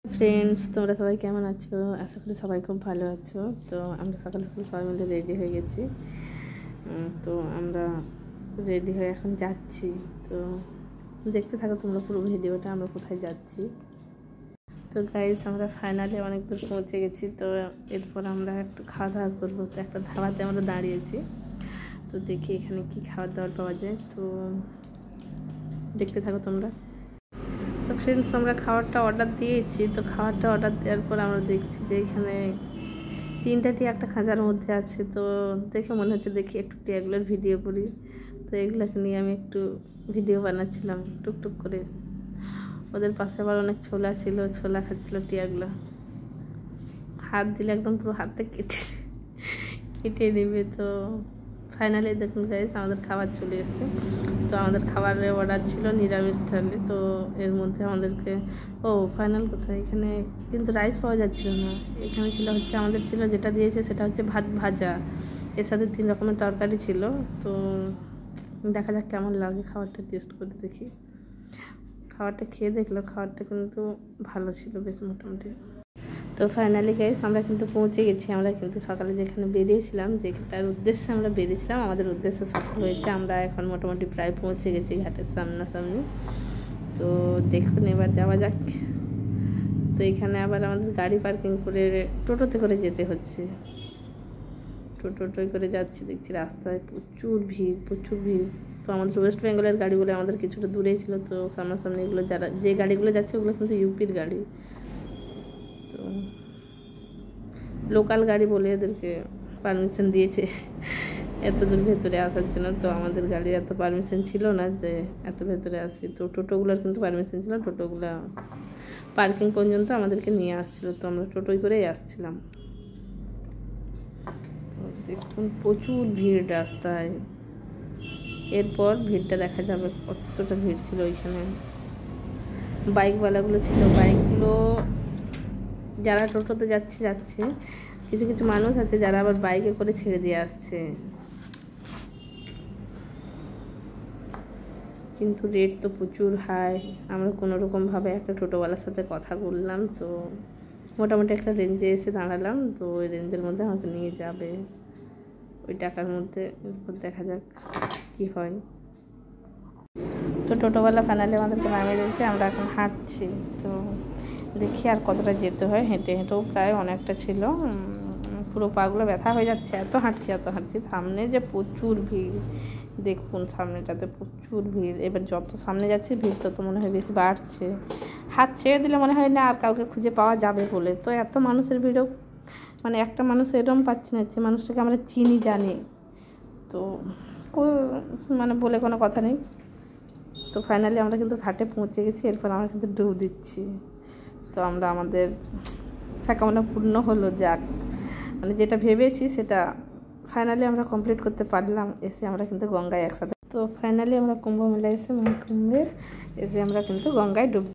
Friends, তোমরা সবাই কেমন আছো? আশা করি সবাই খুব ভালো আছো। তো আমরা সকালে সবাই মিলে রেডি হয়ে গেছি। তো আমরা রেডি হয়ে এখন যাচ্ছি। তো দেখতে থাকো তোমরা পুরো ভিডিওটা, আমরা কোথায় যাচ্ছি। তো গাইজ, আমরা ফাইনালি অনেক দূর পৌঁছে গেছি। তো এরপর আমরা একটু খাওয়া দাওয়া করবো। তো একটা ধাবাতে আমরা দাঁড়িয়েছি। তো দেখি এখানে কি খাবার দাবার পাওয়া যায়। তো দেখতে থাকো তোমরা। তো ফ্রেন্ডস, আমরা খাবারটা অর্ডার দিয়েছি। তো খাবারটা অর্ডার দেওয়ার পর আমরা দেখছি যে এখানে 3টা টিয়া একটা খাঁচার মধ্যে আছে। তো দেখে মনে হচ্ছে দেখি একটু টিয়াগুলোর ভিডিও করি। তো এগুলোকে নিয়ে আমি একটু ভিডিও বানাচ্ছিলাম টুকটুক করে। ওদের পাশে আবার অনেক ছোলা ছিল, ছোলা খাচ্ছিল টিয়াগুলো। হাত দিলে একদম পুরো হাতটা কেটে নেবে। তো ফাইনালি দেখুন গাইস, আমাদের খাবার চলে এসেছে। তো আমাদের খাবারের অর্ডার ছিল নিরামিষ থালি। তো এর মধ্যে আমাদেরকে ফাইনাল কোথায়, এখানে কিন্তু রাইস পাওয়া যাচ্ছিল না। এখানে ছিল হচ্ছে আমাদের ছিল যেটা দিয়েছে সেটা হচ্ছে ভাত ভাজা, এর সাথে 3 রকমের তরকারি ছিল। তো দেখা যাক কেমন লাগে, খাবারটা টেস্ট করে দেখি। খাবারটা খেয়ে দেখলো, খাবারটা কিন্তু ভালো ছিল, বেশ মোটামুটি। তো ফাইনালি গাইস, আমরা কিন্তু পৌঁছে গেছি। আমরা কিন্তু সকালে যেখানে বেরিয়েছিলাম, যেটার উদ্দেশ্যে আমরা বেরিয়েছিলাম, আমাদের উদ্দেশ্য সফল হয়েছে। আমরা এখন মোটামুটি প্রায় পৌঁছে গেছি ঘাটের সামনাসামনি। তো দেখুন, এবার যাওয়া যাক। তো এখানে আবার আমাদের গাড়ি পার্কিং করে টোটোতে করে যেতে হচ্ছে। টোটোয় করে যাচ্ছি, দেখছি রাস্তায় প্রচুর ভিড়, প্রচুর ভিড়। তো আমাদের ওয়েস্ট বেঙ্গলের গাড়িগুলো আমাদের কিছুটা দূরেই ছিল। তো সামনাসামনি এগুলো যে গাড়িগুলো যাচ্ছে ওগুলো কিন্তু ইউপির গাড়ি। তো লোকাল গাড়ি বলে এদেরকে পারমিশন দিয়েছে এত দূর ভেতরে আসার জন্য। তো আমাদের গাড়ির এত পারমিশন ছিল না যে এত ভেতরে আসি। তো টোটোগুলোর কিন্তু পারমিশন ছিল, টোটোগুলো পার্কিং পর্যন্ত আমাদেরকে নিয়ে আসছিল। তো আমরা টোটোয় করেই আসছিলাম। তো দেখুন প্রচুর ভিড় রাস্তায়। এরপর ভিড়টা দেখা যাবে কতটা ভিড় ছিল ওইখানে। বাইকওয়ালাগুলো ছিল, বাইকগুলো যারা টোটোতে যাচ্ছে, কিছু কিছু মানুষ আছে যারা আবার বাইকে করে ছেড়ে দিয়ে আসছে। কিন্তু রেট তো প্রচুর হাই। আমরা কোনো রকমভাবে একটা টোটোওয়ালার সাথে কথা বললাম। তো মোটামুটি একটা রেঞ্জে এসে দাঁড়ালাম। তো ওই রেঞ্জের মধ্যে আমাকে নিয়ে যাবে, ওই টাকার মধ্যে। এরপর দেখা যাক কি হয়। তো টোটোওয়ালা ফাইনালি আমাদেরকে নামিয়ে দিয়েছে। আমরা এখন হাঁটছি। তো দেখি আর কতটা যেতে হয়। হেঁটেও প্রায় অনেকটা ছিল, পুরো পাগুলো ব্যথা হয়ে যাচ্ছে। এত হাঁটছি। সামনে যে প্রচুর ভিড়, দেখুন সামনেটাতে প্রচুর ভিড়। এবার যত সামনে যাচ্ছে ভিড় তত মনে হয় বেশি বাড়ছে। হাত ছেড়ে দিলে মনে হয় না আর কাউকে খুঁজে পাওয়া যাবে বলে। তো এত মানুষের ভিড়ও, মানে একটা মানুষ এরকম পাচ্ছি না যে মানুষটাকে আমরা চিনি জানি। তো মানে বলে কোনো কথা নেই। তো ফাইনালি আমরা কিন্তু ঘাটে পৌঁছে গেছি। এরপর আমরা কিন্তু ডুব দিচ্ছি। তো আমাদের কামনা পূর্ণ হলো, যাক, মানে যেটা ভেবেছি সেটা ফাইনালি আমরা কমপ্লিট করতে পারলাম। এসে আমরা কিন্তু গঙ্গায় একসাথে। তো ফাইনালি আমরা কুম্ভ মেলায় এসে মহাকুম্ভে এসে আমরা কিন্তু গঙ্গায় ডুব